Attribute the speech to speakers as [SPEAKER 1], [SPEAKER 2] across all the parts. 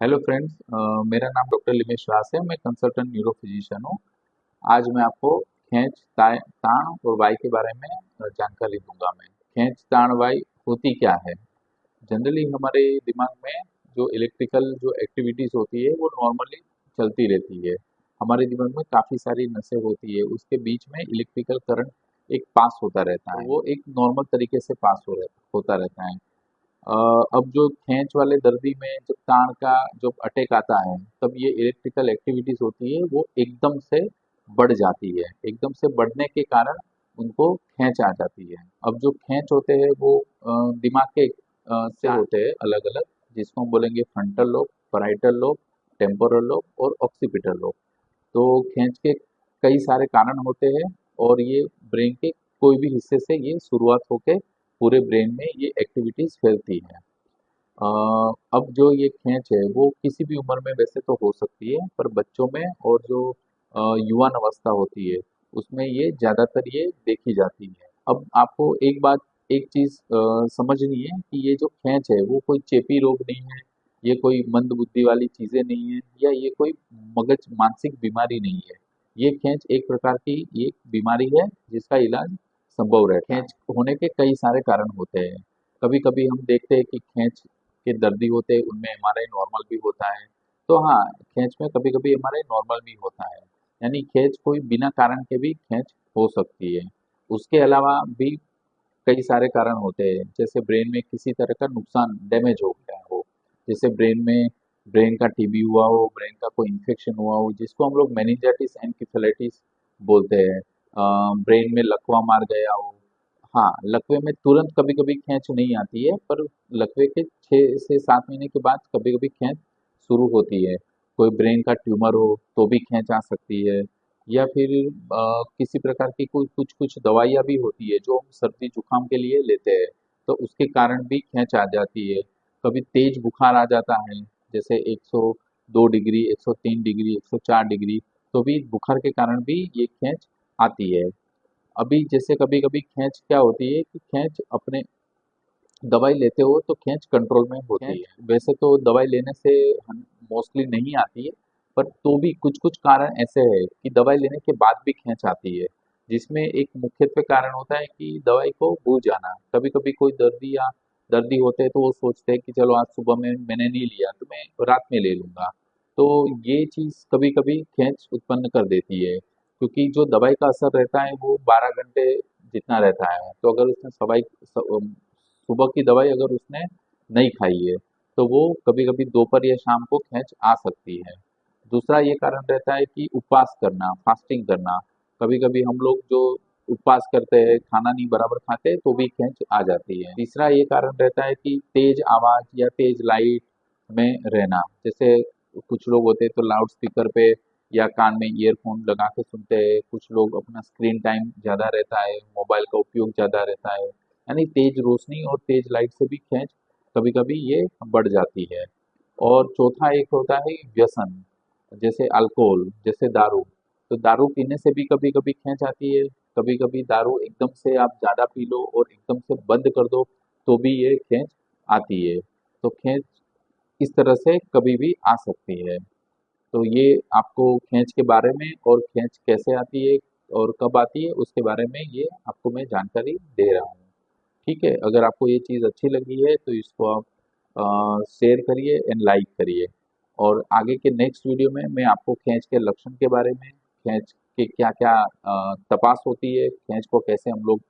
[SPEAKER 1] Hello friends, मेरा नाम doctor लिमेश व्यास है। मैं कंसल्टेंट न्यूरो फिजिशियन हूँ। आज मैं आपको खींच ताण और वाई के बारे में जानकारी दूंगा। मैं खींच ताण वाई होती क्या है। जनरली हमारे दिमाग में जो इलेक्ट्रिकल जो एक्टिविटीज होती है वो नॉर्मली चलती रहती है। हमारे दिमाग में काफ़ी सारी नसें होती है, उसके बीच में इलेक्ट्रिकल करंट एक पास होता रहता है। वो एक नॉर्मल तरीके से होता रहता है। अ, अब जो खींच वाले दर्दी में जब ताण का जब अटैक आता है, तब ये इलेक्ट्रिकल एक्टिविटीज होती है वो एकदम से बढ़ जाती है। एकदम से बढ़ने के कारण उनको खींच आ जाती है। अब जो खींच होते हैं वो दिमाग के से होते हैं अलग अलग, जिसको हम बोलेंगे frontal lobe, parietal lobe, temporal lobe और ऑक्सीपिटल लोब। तो खींच के कई सारे कारण होते हैं और ये ब्रेन के कोई भी हिस्से से ये शुरुआत होके पूरे ब्रेन में ये एक्टिविटीज फैलती है। अ, अब जो ये खींच है वो किसी भी उम्र में वैसे तो हो सकती है, पर बच्चों में और जो युवान अवस्था होती है उसमें ये ज़्यादातर ये देखी जाती है। अब आपको एक चीज़ समझनी है कि ये जो खींच है वो कोई चेपी रोग नहीं है, ये कोई मंद बुद्धि वाली चीज़ें नहीं है, या ये कोई मगज मानसिक बीमारी नहीं है। ये खींच एक प्रकार की ये बीमारी है जिसका इलाज संभव रहता है। खींच होने के कई सारे कारण होते हैं। कभी कभी हम देखते हैं कि खींच के दर्दी होते हैं उनमें एमआरआई नॉर्मल भी होता है। तो हाँ, खींच में कभी कभी एमआरआई नॉर्मल भी होता है। यानी खींच कोई बिना कारण के भी खींच हो सकती है। उसके अलावा भी कई सारे कारण होते हैं, जैसे ब्रेन में किसी तरह का नुकसान डैमेज हो गया हो, जैसे ब्रेन का टीबी हुआ हो, ब्रेन का कोई इन्फेक्शन हुआ हो, जिसको हम लोग मेनिंजाइटिस एनकेफेलाइटिस बोलते हैं। ब्रेन में लकवा मार गया हो। हाँ, लकवे में तुरंत कभी कभी खींच नहीं आती है, पर लकवे के 6 से 7 महीने के बाद कभी कभी खींच शुरू होती है। कोई ब्रेन का ट्यूमर हो तो भी खींच आ सकती है, या फिर किसी प्रकार की कोई कुछ कुछ दवाइयाँ भी होती है जो हम सर्दी जुकाम के लिए लेते हैं, तो उसके कारण भी खींच आ जाती है। कभी तेज बुखार आ जाता है, जैसे 102 डिग्री, 103 डिग्री, 104 डिग्री, तो भी बुखार के कारण भी ये खींच आती है। अभी जैसे कभी कभी खींच क्या होती है कि खींच अपने दवाई लेते हो तो खींच कंट्रोल में होती है। वैसे तो दवाई लेने से मोस्टली नहीं आती है, पर तो भी कुछ कुछ कारण ऐसे हैं कि दवाई लेने के बाद भी खींच आती है। जिसमें एक मुख्यत्वे कारण होता है कि दवाई को भूल जाना। कभी कभी कोई दर्दी होते हैं तो वो सोचते हैं कि चलो आज सुबह में मैंने नहीं लिया तो मैं रात में ले लूंगा। तो ये चीज कभी कभी खींच उत्पन्न कर देती है, क्योंकि जो दवाई का असर रहता है वो 12 घंटे जितना रहता है। तो अगर उसने सुबह की दवाई अगर उसने नहीं खाई है, तो वो कभी कभी दोपहर या शाम को खींच आ सकती है। दूसरा ये कारण रहता है कि उपवास करना, फास्टिंग करना। कभी कभी हम लोग जो उपवास करते हैं, खाना नहीं बराबर खाते, तो भी खींच आ जाती है। तीसरा ये कारण रहता है कि तेज आवाज या तेज लाइट में रहना। जैसे कुछ लोग होते हैं तो लाउड स्पीकर पे या कान में ईयरफोन लगा के सुनते हैं। कुछ लोग अपना स्क्रीन टाइम ज़्यादा रहता है, मोबाइल का उपयोग ज़्यादा रहता है, यानी तेज रोशनी और तेज लाइट से भी खींच कभी कभी ये बढ़ जाती है। और चौथा एक होता है व्यसन, जैसे अल्कोहल, जैसे दारू। तो दारू पीने से भी कभी कभी खींच आती है। कभी कभी दारू एकदम से आप ज़्यादा पी लो और एकदम से बंद कर दो तो भी ये खींच आती है। तो खींच इस तरह से कभी भी आ सकती है। तो ये आपको खींच के बारे में और खींच कैसे आती है और कब आती है उसके बारे में ये आपको मैं जानकारी दे रहा हूँ। ठीक है, अगर आपको ये चीज़ अच्छी लगी है तो इसको आप शेयर करिए एंड लाइक करिए। और आगे के नेक्स्ट वीडियो में मैं आपको खींच के लक्षण के बारे में, खींच के क्या क्या तपास होती है, खींच को कैसे हम लोग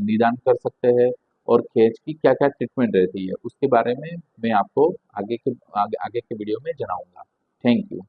[SPEAKER 1] निदान कर सकते हैं, और खींच की क्या क्या ट्रीटमेंट रहती है उसके बारे में मैं आपको आगे के वीडियो में जनाऊंगा। Thank you.